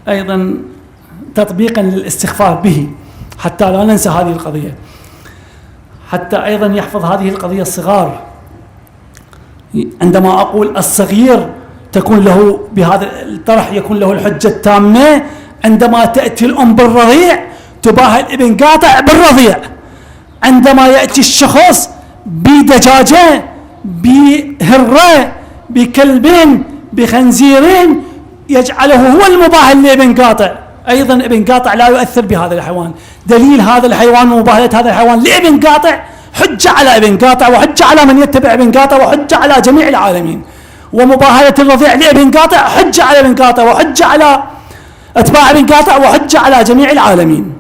أيضا تطبيقا للاستخفاف به حتى لا ننسى هذه القضية، حتى أيضا يحفظ هذه القضية الصغار. عندما أقول الصغير تكون له بهذا الطرح يكون له الحجة التامة. عندما تأتي الأم بالرضيع تباهي الابن قاطع بالرضيع. عندما يأتي الشخص بدجاجة بهرة بكلب بخنزير يجعله هو المباهي لابن قاطع. أيضا ابن قاطع لا يؤثر بهذا الحيوان. دليل هذا الحيوان ومباهلة هذا الحيوان لابن قاطع حجة على ابن قاطع، وحجة على من يتبع ابن قاطع، وحجة على جميع العالمين. ومباهلة الرضيع لابن قاطع حجة على ابن قاطع، وحجة على أتباع ابن قاطع، وحجة على جميع العالمين.